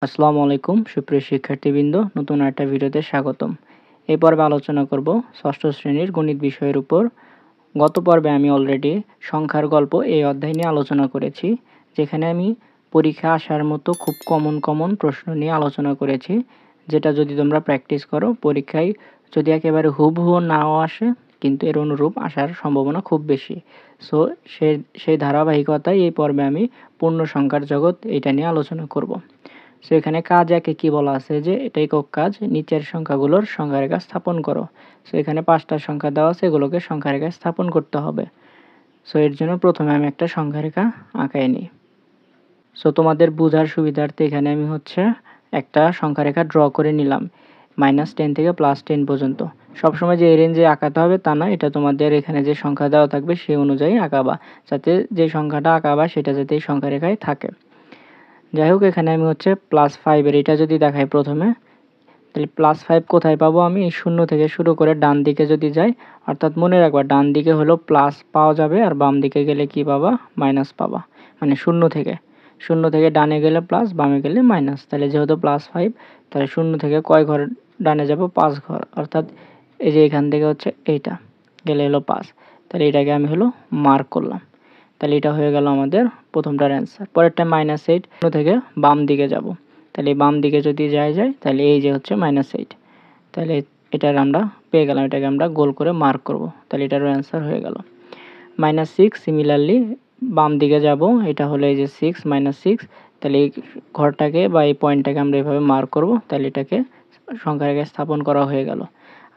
আসসালামু আলাইকুম সুপ্রিয় শিক্ষার্থীবৃন্দ, নতুন একটা ভিডিওতে স্বাগতম। এই পর্বে আলোচনা করব ষষ্ঠ শ্রেণীর গণিত বিষয়ের উপর। গত পর্বে আমি অলরেডি সংখ্যার গল্প এই অধ্যায় নিয়ে আলোচনা করেছি, যেখানে আমি পরীক্ষা আসার মতো খুব কমন প্রশ্ন নিয়ে আলোচনা করেছি, যেটা যদি তোমরা প্র্যাকটিস করো পরীক্ষায় যদি একেবারে হুবহু নাও আসে, কিন্তু এর অনুরূপ আসার সম্ভাবনা খুব বেশি। সো সেই ধারাবাহিকতায় এই পর্বে আমি পূর্ণ সংখ্যার জগৎ এটা নিয়ে আলোচনা করব। সো এখানে কাজ একে কি বলা আছে যে এটা একক কাজ, নিচের সংখ্যাগুলোর সংখ্যারেখা স্থাপন করো। সো এখানে 5টা সংখ্যা দেওয়া আছে, এগুলোকে সংখ্যারেখায় স্থাপন করতে হবে। সো এর জন্য প্রথমে আমি একটা সংখ্যারেখা আঁকাই নিই। সো তোমাদের বোঝার সুবিধার্থে এখানে আমি একটা সংখ্যারেখা ড্র করে নিলাম, -10 থেকে +10 পর্যন্ত। সবসময় যে এই রেঞ্জে আঁকাতে হবে তা না, এটা তোমাদের এখানে যে সংখ্যা দেওয়া থাকবে সেই অনুযায়ী আঁকাবা, যাতে যে সংখ্যাটা আঁকাবা সেটা যাতে এই সংখ্যারেখায় থাকে। যাই হোক, এখানে আমি +5 এর এটা যদি দেখাই প্রথমে, তাহলে +5 কোথায় পাবো আমি? এই 0 থেকে শুরু করে ডান দিকে যদি যাই, অর্থাৎ মনে রাখবা ডান দিকে হলো প্লাস পাওয়া যাবে আর বাম দিকে গেলে কি পাবা? মাইনাস পাবা। মানে 0 থেকে ডানে গেলে প্লাস, বামে গেলে মাইনাস। তাহলে যেহেতু +5, তাহলে 0 থেকে কয় ঘর ডানে যাব? 5 ঘর। অর্থাৎ এই যে এখান থেকে এইটা গেলে হলো 5। তাহলে এটাকে আমি মার্ক করলাম। তাহলে এটা হয়ে গেল আমাদের প্রথমটার অ্যান্সার। পরেরটা -8 থেকে বাম দিকে যাব। তাহলে বাম দিকে যদি যাই তাহলে এই যে -8। তাহলে এটার আমরা পেয়ে গেলাম, এটাকে আমরা গোল করে মার্ক করব। তাহলে এটারও অ্যান্সার হয়ে গেল। -6 সিমিলারলি বাম দিকে যাব, এটা হলো এই যে 6 -6। তাহলে এই ঘরটাকে বা এই পয়েন্টটাকে আমরা এভাবে মার্ক করব। তাহলে এটাকে সংখ্যারেখায় স্থাপন করা হয়ে গেল।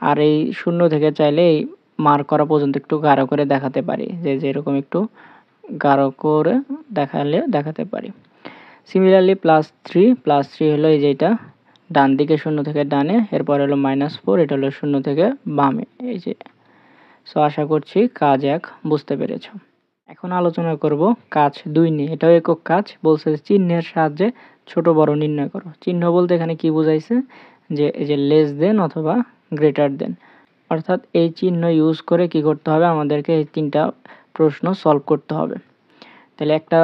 আর এই 0 থেকে চাইলে এই মার্ক করা পর্যন্ত একটু গাঢ় করে দেখাতে পারি, যে এরকম একটু গাঢ় করে দেখাতে পারি। সিমিলারলি +3 হলো এই যে এটা ডান দিকে 0 থেকে ডানে, এরপর হলো -4, এটা হলো 0 থেকে বামে, এই যে। সো আশা করছি কাজ 1 বুঝতে পেরেছ। এখন আলোচনা করব কাজ 2 নিয়ে। এটাও একক কাজ, বলছে চিহ্নের সাহায্যে ছোট বড় নির্ণয় করো। চিহ্ন বলতে এখানে কি বোঝাইছে? যে এই যে লেস দেন অথবা গ্রেটার দেন, অর্থাৎ এই চিহ্ন ইউজ করে কি করতে হবে? আমাদেরকে এই 3টা প্রশ্ন সলভ করতে হবে। তাহলে একটা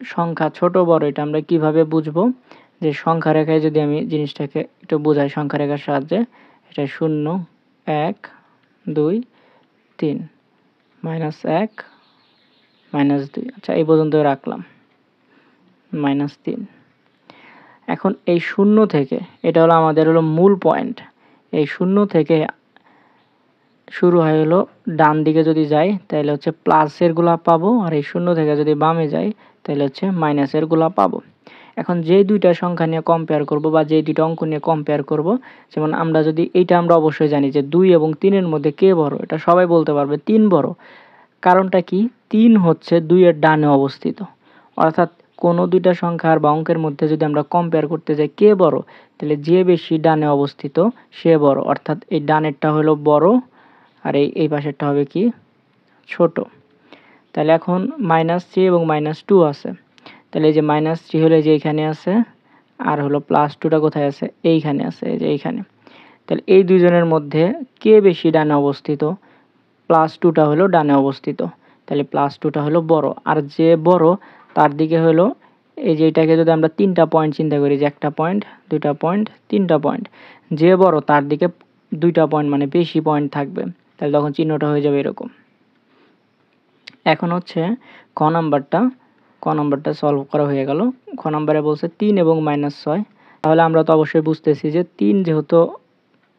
সংখ্যা ছোট বড় এটা আমরা কিভাবে বুঝবো? যে সংখ্যা রেখায় যদি আমি জিনিসটাকে একটু বোঝাই সংখ্যা রেখার সাহায্যে, এটা 0 1 2 3 -1 -2, আচ্ছা এই পর্যন্ত রাখলাম, -3। এখন এই 0 থেকে, এটা হলো আমাদের মূল পয়েন্ট, এই 0 থেকে শুরু হয় ডান দিকে যদি যাই তাহলে প্লাসের গুলা পাবো, আর এই 0 থেকে যদি বামে যাই তাহলে মাইনাসের গুলা পাবো। এখন যে দুইটা সংখ্যা নিয়ে কম্পেয়ার করব বা যে দুইটা অঙ্ক নিয়ে কম্পেয়ার করব, যেমন আমরা যদি এইটা আমরা অবশ্যই জানি যে 2 এবং 3 এর মধ্যে কে বড়, এটা সবাই বলতে পারবে 3 বড়। কারণটা কি? 3 2 এর ডানে অবস্থিত। অর্থাৎ কোনো দুইটা সংখ্যার বা অঙ্কের মধ্যে যদি আমরা কম্পেয়ার করতে যাই কে বড়, তাহলে যে বেশি ডানে অবস্থিত সে বড়। অর্থাৎ এই ডানেরটা হলো বড় আর এই পাশেরটা হবে কি? ছোট। তাহলে এখন -3 এবং -2 আছে। তাহলে এই যে -3 হলো যে এইখানে আছে, আর হলো +2টা কোথায় আছে? এইখানে আছে, এই যে এইখানে। তাহলে এই দুইজনের মধ্যে কে বেশি ডানে অবস্থিত? +2টা হলো ডানে অবস্থিত। তাহলে +2টা হলো বড়। আর যে বড় তার দিকে হলো এই যে এটাকে যদি আমরা 3টা পয়েন্ট চিন্তা করি, যে 1টা পয়েন্ট, 2টা পয়েন্ট, 3টা পয়েন্ট। যে বড় তার দিকে 2টা পয়েন্ট মানে বেশি পয়েন্ট থাকবে। তাহলে তখন চিহ্নটা হয়ে যাবে এরকম। এখন ক নাম্বারটা সলভ করা হয়ে গেল। খ নাম্বারে বলছে 3 এবং -6। তাহলে আমরা তো অবশ্যই বুঝতেছি যে 3 যেহেতু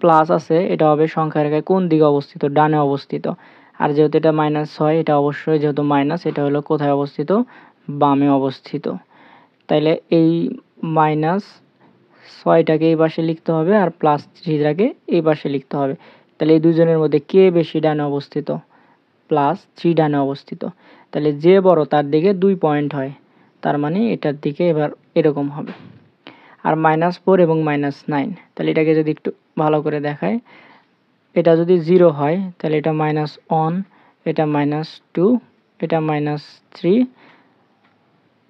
প্লাস আছে, এটা হবে সংখ্যা রেখায় কোন দিকে অবস্থিত? ডানে অবস্থিত। আর যেহেতু এটা -6, এটা অবশ্যই যেহেতু মাইনাস, এটা হলো কোথায় অবস্থিত? বামে অবস্থিত। তাইলে এই -6টাকে এই পাশে লিখতে হবে আর +3টাকে এই পাশে লিখতে হবে। তাহলে এই দুজনের মধ্যে কে বেশি ডানে অবস্থিত? +3 ডানে অবস্থিত। তাহলে যে বড় তার দিকে 2 পয়েন্ট হয়, তার মানে এটার দিকে এবার এরকম হবে। আর -4 এবং -9, তাহলে এটাকে যদি একটু ভালো করে দেখাই, এটা যদি 0 হয় তাহলে এটা -1, এটা -2, এটা -3,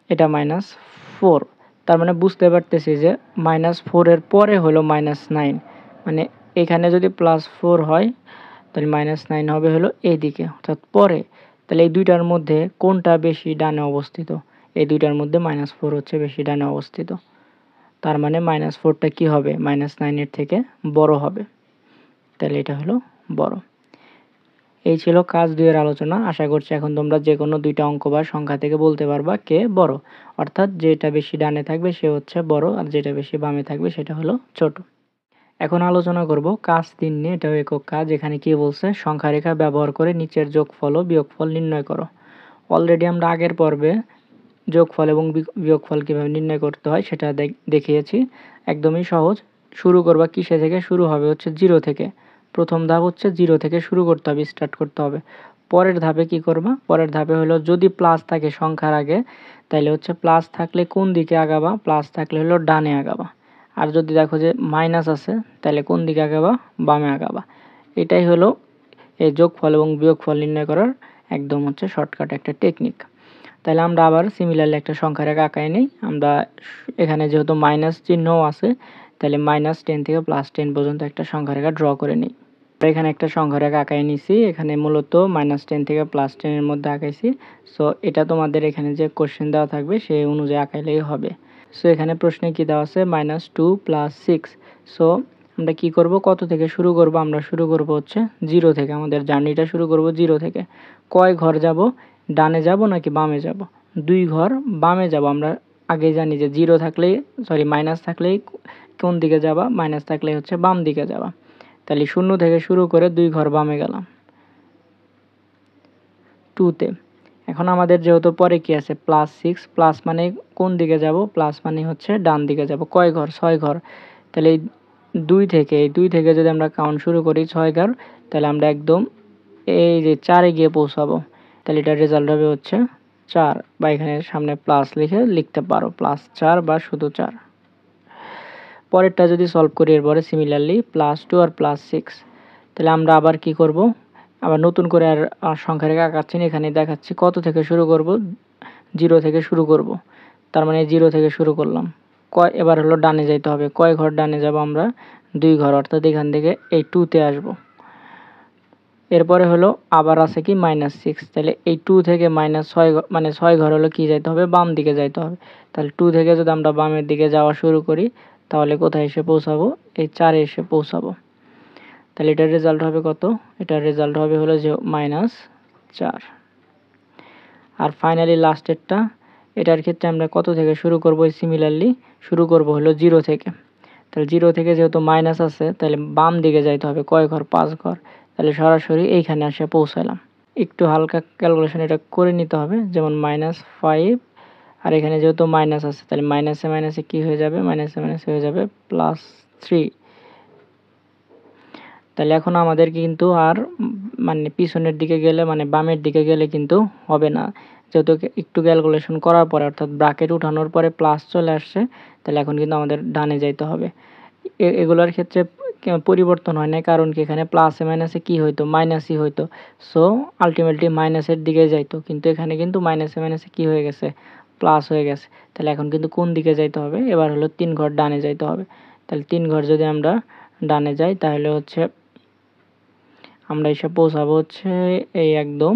এটা -4। তার মানে বুঝতে পারতেছি যে -4 এর পরে হলো -9। মানে এখানে যদি +4 হয় তাহলে -9 হবে এইদিকে, অর্থাৎ পরে। তাহলে এই দুইটার মধ্যে কোনটা বেশি ডানে অবস্থিত? এই দুইটার মধ্যে -4 বেশি ডানে অবস্থিত। তার মানে -4টা কী হবে, -9 থেকে বড় হবে। তাহলে এটা হলো বড়। এই ছিল কাজ 2 এর আলোচনা। আশা করছি এখন তোমরা যেকোনো 2টা অঙ্ক বা সংখ্যা থেকে বলতে পারবা কে বড়। অর্থাৎ যেটা বেশি ডানে থাকবে সে হচ্ছে বড়, আর যেটা বেশি বামে থাকবে সেটা হলো ছোট। এখন আলোচনা করব কাজ 3 নিয়ে। এটাও একক কাজ। এখানে কি বলছে, সংখ্যা রেখা ব্যবহার করে নিচের যোগফল ও বিয়োগফল নির্ণয় করো। অলরেডি আমরা আগের পর্বে যোগফল এবং বিয়োগফল কীভাবে নির্ণয় করতে হয় সেটা দেখিয়েছি। একদমই সহজ। শুরু করবা কিসে থেকে, শুরু হবে হচ্ছে 0 থেকে। প্রথম ধাপ হচ্ছে 0 থেকে শুরু করতে হবে, স্টার্ট করতে হবে। পরের ধাপে কি করবা, পরের ধাপে হলো যদি প্লাস থাকে সংখ্যার আগে, তাহলে হচ্ছে প্লাস থাকলে কোন দিকে আগাবা, প্লাস থাকলে হলো ডানে আগাবা। আর যদি দেখো যে মাইনাস আছে তাহলে কোন দিকে আগাবা, বামে আগাবা। এটাই হলো এই যোগফল এবং বিয়োগফল নির্ণয় করার একদম হচ্ছে শর্টকাট একটা টেকনিক। তাহলে আমরা আবার সিমিলারলি একটা সংখ্যা রেখা আঁকাই নিই। আমরা এখানে যেহেতু মাইনাস চিহ্নও আছে, তাহলে -10 থেকে +10 পর্যন্ত একটা সংখ্যা রেখা ড্র করে নিই। এখানে একটা সংখ্যা রেখা আঁকাই নিছি। এখানে মূলত -10 থেকে +10 এর মধ্যে আঁকাইছি। সো এটা তোমাদের এখানে যে কোশ্চেন দেওয়া থাকবে সেই অনুযায়ী আঁকাইলেই হবে। সো এখানে প্রশ্নে কি দেওয়া আছে, -2 + 6। সো আমরা কি করব, কত থেকে শুরু করব, আমরা শুরু করব হচ্ছে 0 থেকে। আমাদের জার্নিটা শুরু করব 0 থেকে। কয় ঘর যাব, ডানে যাব নাকি বামে যাব? 2 ঘর বামে যাব। আমরা আগে জানি যে 0 থাকলেই মাইনাস থাকলেই কোন দিকে যাবা, মাইনাস থাকলেই হচ্ছে বাম দিকে যাবা। তাহলে 0 থেকে শুরু করে 2 ঘর বামে গেলাম 2 তে। এখন আমাদের যেহেতু পরে কি আছে +6, প্লাস মানে কোন দিকে যাব, প্লাস মানে হচ্ছে ডান দিকে যাব। কয় ঘর, 6 ঘর। তাহলে এই 2 থেকে যদি আমরা কাউন্ট শুরু করি 6 ঘর, তাহলে আমরা একদম এই যে 4 এ গিয়ে পৌঁছাবো। তাহলে এটার রেজাল্ট হবে হচ্ছে 4, বা এখানে সামনে প্লাস লিখে লিখতে পারো, +4 বা শুধু 4। পরেরটা যদি সলভ করি এরপরে সিমিলারলি +2 আর +6, তাহলে আমরা আবার কি করব, আবার নতুন করে আর সংখ্যা রেখা আঁকাচ্ছি না, এখানে দেখাচ্ছি কত থেকে শুরু করব, 0 থেকে শুরু করব। তার মানে 0 থেকে শুরু করলাম। এবার হলো ডানে যাইতে হবে। কয় ঘর ডানে যাব আমরা, 2 ঘর। অর্থাৎ এখান থেকে এই 2 তে আসব। এরপরে হলো আবার আছে কি -6। তাহলে এই 2 থেকে -6 মানে 6 ঘর হলো কি যাইতে হবে, বাম দিকে যাইতে হবে। তাহলে 2 থেকে যদি আমরা বামের দিকে যাওয়া শুরু করি তাহলে কোথায় এসে পৌঁছাবো, এই 4 এ এসে পৌঁছাবো। তাহলে এটার রেজাল্ট হবে কত, এটার রেজাল্ট হবে হলো যে -4। আর ফাইনালি লাস্টেরটা, এটার ক্ষেত্রে আমরা কত থেকে শুরু করব, সিমিলারলি শুরু করব হলো 0 থেকে। তাহলে 0 থেকে যেহেতু মাইনাস আছে তাহলে বাম দিকে যাইতে হবে, কয় ঘর, 5 ঘর। তাহলে সরাসরি এইখানে এসে পৌঁছালাম। একটু হালকা ক্যালকুলেশন এটা করে নিতে হবে, যেমন -5, আর এখানে যেহেতু মাইনাস আছে তাহলে মাইনাসে মাইনাসে কী হয়ে যাবে, মাইনাসে মাইনাসে হয়ে যাবে +3। তাহলে এখন আমাদের কিন্তু আর মানে পিছনের দিকে গেলে মানে বামের দিকে গেলে কিন্তু হবে না। যেহেতু একটু ক্যালকুলেশন করার পরে অর্থাৎ ব্র্যাকেট উঠানোর পরে প্লাস চলে আসছে, তাহলে এখন কিন্তু আমাদের ডানে যাইতে হবে। এগুলোর ক্ষেত্রে পরিবর্তন হয় না, কারণ কি এখানে প্লাসে মাইনাসে কী হইতো, মাইনাসই হইতো। সো আলটিমেটলি মাইনাসের দিকে যাইতো, কিন্তু এখানে কিন্তু মাইনাসে মাইনাসে কী হয়ে গেছে, প্লাস হয়ে গেছে। তাহলে এখন কিন্তু কোন দিকে যাইতে হবে, এবার হলো 3 ঘর ডানে যাইতে হবে। তাহলে 3 ঘর যদি আমরা ডানে যাই তাহলে হচ্ছে আমরা এসে পৌঁছাবো হচ্ছে এই একদম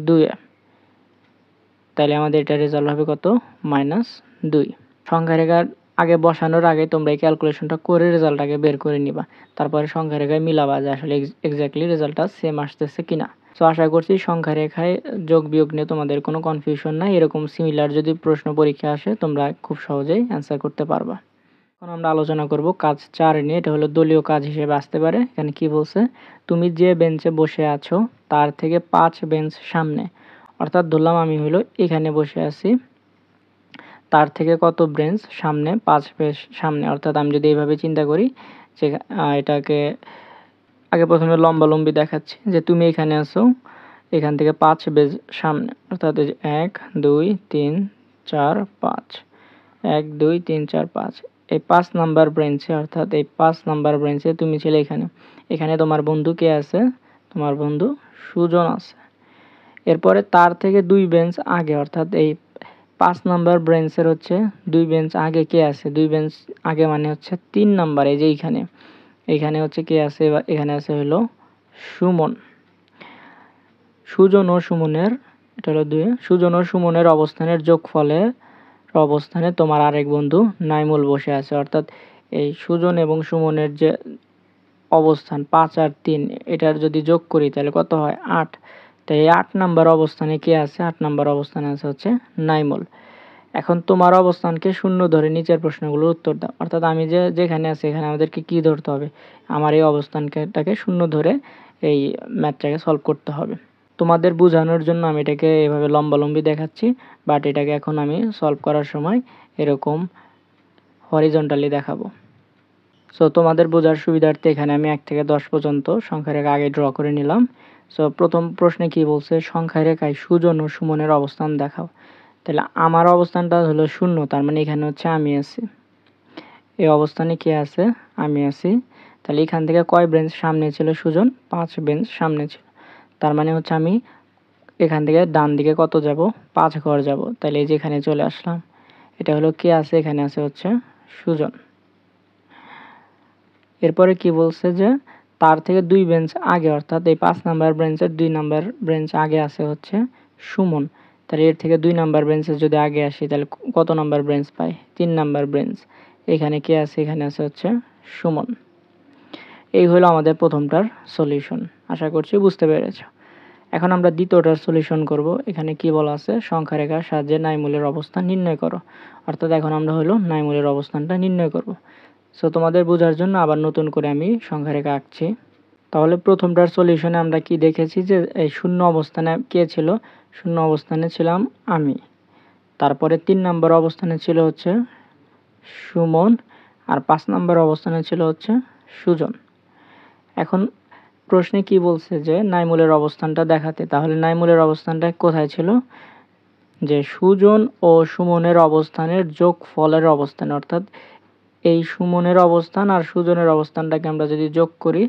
2 এ। তাহলে আমাদের এটা রেজাল্ট হবে কত, -2। সংখ্যা রেখার আগে বসানোর আগে তোমরা এই ক্যালকুলেশনটা করে রেজাল্ট আগে বের করে নিবা। তারপরে সংখ্যা রেখায় মিলাবা যে আসলে এক্স্যাক্টলি রেজাল্টটা সেম আসতেছে কিনা। সো আশা করছি সংখ্যা রেখায় যোগ বিয়োগ নিয়ে তোমাদের কোনো কনফিউশন নাই। এরকম সিমিলার যদি প্রশ্ন পরীক্ষা আসে তোমরা খুব সহজেই অ্যান্সার করতে পারবা। এখন আমরা আলোচনা করব কাজ 4 নিয়ে। এটা হলো দলীয় কাজ হিসেবে আসতে পারে। এখানে কি বলছে, তুমি যে বেঞ্চে বসে আছো তার থেকে 5 বেঞ্চ সামনে। অর্থাৎ ধরলাম আমি হলো এখানে বসে আছি, তার থেকে কত বেঞ্চ সামনে, 5 বেঞ্চ সামনে। অর্থাৎ আমি যদি এইভাবে চিন্তা করি যে এটাকে আগে প্রথমে লম্বালম্বি দেখাচ্ছি যে তুমি এখানে আছো, এখান থেকে 5 বেঞ্চ সামনে। অর্থাৎ এই যে 1 2 3 4 5, 1 2 3 4 5। এই 5 নাম্বার বেঞ্চে, অর্থাৎ এই 5 নাম্বার বেঞ্চে তুমি ছিলে এখানে। এখানে তোমার বন্ধু কে আছে, তোমার বন্ধু সুজন আছে। এরপরে তার থেকে 2 বেঞ্চ আগে, অর্থাৎ এই 5 নাম্বার বেঞ্চের হচ্ছে 2 বেঞ্চ আগে কে আছে, 2 বেঞ্চ আগে মানে হচ্ছে 3 নাম্বার। এই যে এইখানে হচ্ছে কে আছে, এখানে আছে হলো সুমন। সুজন ও সুমনের, এটা হলো 2, সুজন ও সুমনের অবস্থানের যোগফলের অবস্থানে তোমার আরেক বন্ধু নাইমুল বসে আছে। অর্থাৎ এই সুজন এবং সুমনের যে অবস্থান 5 আর 3 এটার যদি যোগ করি তাহলে কত হয় 8। তাই এই 8 নাম্বার অবস্থানে কে আছে? 8 নাম্বার অবস্থানে আছে হচ্ছে নাইমুল। এখন তোমার অবস্থানকে শূন্য ধরে নিচের প্রশ্নগুলোর উত্তর দাও। অর্থাৎ আমি যেখানে আছি এখানে আমাদেরকে কি ধরতে হবে? আমার এই অবস্থানটাকে শূন্য ধরে এই ম্যাথটাকে সলভ করতে হবে। তোমাদের বোঝানোর জন্য আমি এটাকে এভাবে লম্বালম্বি দেখাচ্ছি, বাট এটাকে এখন আমি সলভ করার সময় এরকম হরিজন্টালি দেখাবো। সো তোমাদের বোঝার সুবিধার্থে এখানে আমি 1 থেকে 10 পর্যন্ত সংখ্যা রেখা আগে ড্র করে নিলাম। সো প্রথম প্রশ্নে কি বলছে? সংখ্যা রেখায় সুজন ও সুমনের অবস্থান দেখাও। তাহলে আমার অবস্থানটা হলো 0, তার মানে এখানে হচ্ছে আমি আছি। এই অবস্থানে কে আছে? আমি আছি। তাহলে এখান থেকে কয় বেঞ্চ সামনে ছিল সুজন? 5 বেঞ্চ সামনে ছিল। তার মানে হচ্ছে আমি এখান থেকে ডান দিকে কত যাব? 5 ঘর যাব। তাহলে এই যে এখানে চলে আসলাম। এটা হলো কে আছে? এখানে আছে হচ্ছে সুজন। এরপরে কি বলছে যে তার থেকে 2 বেঞ্চ আগে, অর্থাৎ এই 5 নাম্বার বেঞ্চের 2 নাম্বার বেঞ্চ আগে আছে হচ্ছে সুমন। তাহলে এর থেকে 2 নাম্বার বেঞ্চে যদি আগে আসি তাহলে কত নাম্বার বেঞ্চ পাই? 3 নাম্বার বেঞ্চ। এখানে কে আছে? এখানে আছে হচ্ছে সুমন। এই হলো আমাদের প্রথমটার সলিউশন। আশা করছি বুঝতে পেরেছো। এখন আমরা দ্বিতীয়টার সলিউশন করব। এখানে কি বলা আছে? সংখ্যা রেখার সাহায্যে নাইমুলের অবস্থান নির্ণয় করো। অর্থাৎ এখন আমরা হলো নাইমুলের অবস্থানটা নির্ণয় করব। সো তোমাদের বোঝার জন্য আবার নতুন করে আমি সংখ্যা রেখা আঁকছি। তাহলে প্রথমটার সলিউশনে আমরা কি দেখেছি যে এই শূন্য অবস্থানে কে ছিল? শূন্য অবস্থানে ছিলাম আমি। তারপরে 3 নম্বর অবস্থানে ছিল হচ্ছে সুমন, আর 5 নম্বর অবস্থানে ছিল হচ্ছে সুজন। এখন প্রশ্নে কি বলছে যে নাইমুলের অবস্থানটা দেখাতে। তাহলে নাইমুলের অবস্থানটা কোথায় ছিল? যে সুজন ও সুমনের অবস্থানের যোগফলের অবস্থানে। অর্থাৎ এই সুমনের অবস্থান আর সুজনের অবস্থানটাকে আমরা যদি যোগ করি,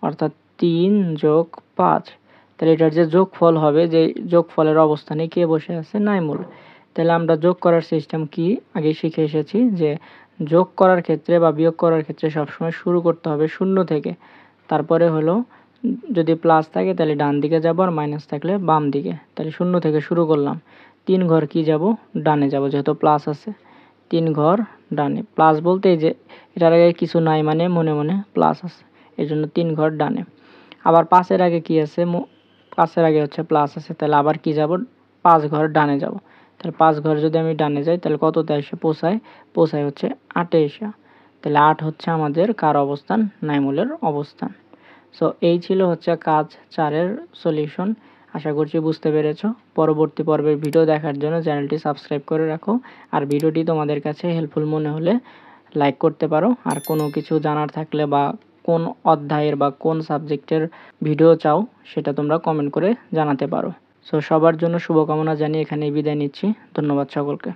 অর্থাৎ 3 + 5, তাহলে এটার যে যোগফল হবে, যে যোগফলের অবস্থানে কে বসে আছে? নাইমুল। তাহলে আমরা যোগ করার সিস্টেম কি আগে শিখে এসেছি যে যোগ করার ক্ষেত্রে বা বিয়োগ করার ক্ষেত্রে সবসময় শুরু করতে হবে 0 থেকে। তারপরে হলো যদি প্লাস থাকে তাহলে ডান দিকে যাব, আর মাইনাস থাকলে বাম দিকে। তাহলে 0 থেকে শুরু করলাম। 3 ঘর কি যাব? ডানে যাব, যেহেতু প্লাস আছে। 3 ঘর ডানে। প্লাস বলতে এই যে এটার আগে কিছু নাই, মানে মনে মনে প্লাস আছে, এই জন্য 3 ঘর ডানে। আবার 5-এর আগে কি আছে? 5-এর আগে হচ্ছে প্লাস আছে, তাহলে আবার কি যাব? 5 ঘর ডানে যাব। তাহলে 5 ঘর যদি আমি ডানে যাই তাহলে কততে এসে পৌঁছায়? পৌঁছায় হচ্ছে 8-এ এসে। তাহলে 8 হচ্ছে আমাদের কার অবস্থান? নাইমুলের অবস্থান। সো এই ছিল হচ্ছে কাজ 4-এর সলিউশন। আশা করছি বুঝতে পেরেছো। পরবর্তী পর্বের ভিডিও দেখার জন্য চ্যানেলটি সাবস্ক্রাইব করে রাখো। আর ভিডিওটি তোমাদের কাছে হেল্পফুল মনে হলে লাইক করতে পারো। আর কোনো কিছু জানার থাকলে বা কোন অধ্যায়ের বা কোন সাবজেক্টের ভিডিও চাও সেটা তোমরা কমেন্ট করে জানাতে পারো। সো সবার জন্য শুভকামনা জানিয়ে এখানেই বিদায় নিচ্ছি। ধন্যবাদ সকলকে।